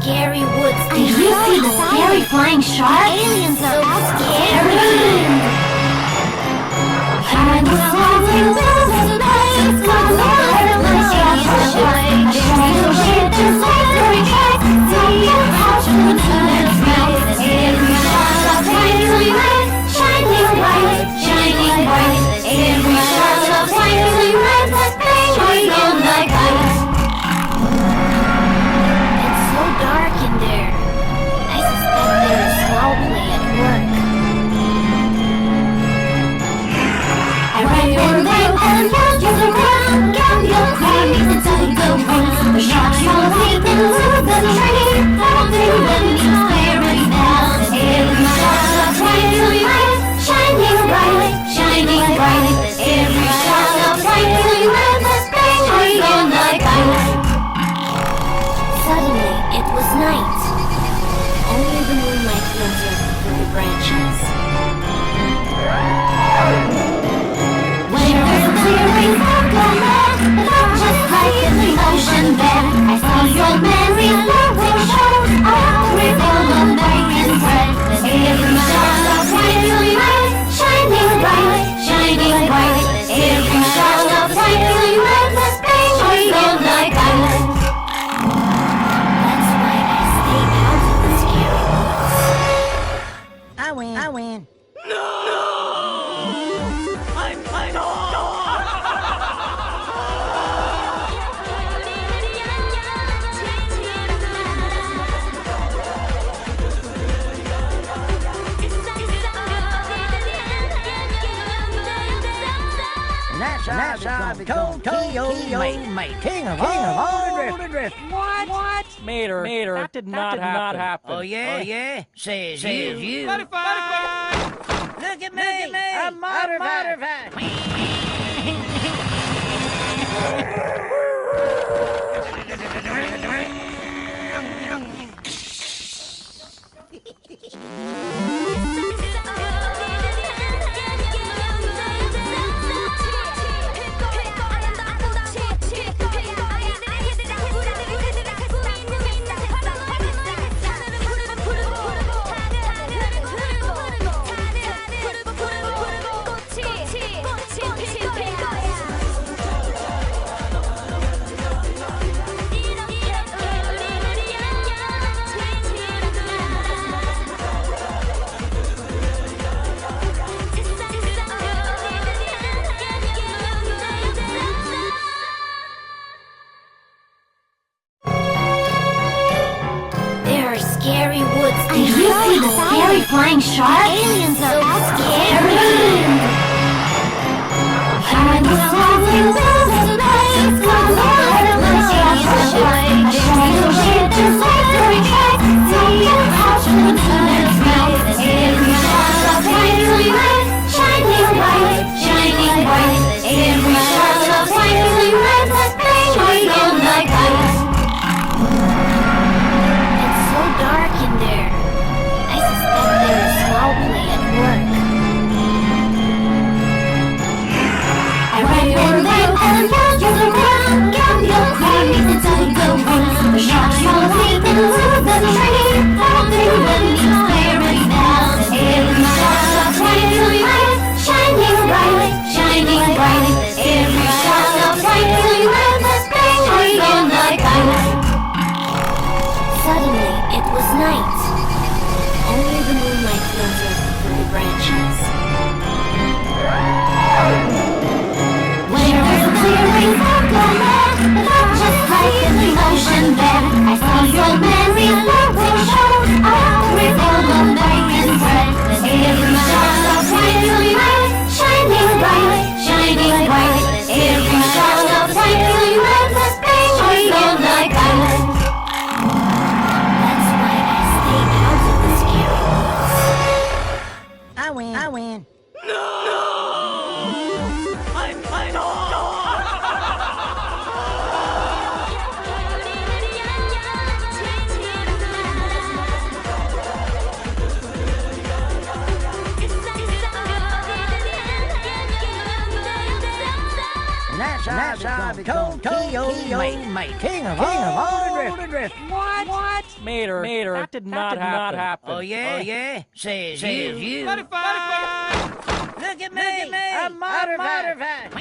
scary woods. Do you see the scary flying sharks? Aliens are scary. I'm slowly losing pace. My water was just a shine. A strange ship is laser tracks. See a house with its mouth. Every shot of brightly red, shining bright, shining bright. Every shot of brightly red, that shines on like ice. It's so dark in there. I suspect there is foul play at work. I ran and ran and ran to the ground. Count your coins inside the woods. The sharks will leap into the tree. Holding them staring down. Every shot of brightly red, shining bright, shining bright. Every shot of brightly red, that shines on like ice. Suddenly, it was night. Only the moonlight filtered through the branches. When there's a clearing of the land, it looks just like in the ocean bed. I saw your merry loving shows. I'll reveal the night and bread. Every shot of brightly red, shining bright, shining bright. Every shot of brightly red, the space shines on like ice. That's why I stay out of the scary woods. I win. That's how I become king of all the drift. What? Mater, that did not happen. Oh yeah? Says you. Modify! Look at me. I'm modified. There are scary woods. Do you see the scary flying sharks? Aliens are scary. I'm slowly losing pace. My water was just a shine. A strange ship is laser tracks. See a house with its mouth. Every shot of brightly red, shining bright, shining bright. Every shot of brightly red, that shines on like ice. It's so dark in there. I suspect there is foul play at work. I ran and ran and ran to the ground. Count your coins inside the woods. The sharks will leap into the tree. Holding them staring down. Every shot of brightly red, shining bright, shining bright. Every shot of brightly red, the space shines on like ice. Suddenly, it was night. Only the moonlight filtered through the branches. When there's a clearing of the land, it looks just like in the ocean bed. I saw your merry loving shows. I'll reveal the night and bread. Every shot of brightly red, shining bright, shining bright. Every shot of brightly red, the space shines on like ice. That's why I stay out of the scary woods. I win. become mate, king of all the drift. What? Mater, that did not happen. Oh yeah? Says you. Butterfly! Look at me, I'm modified.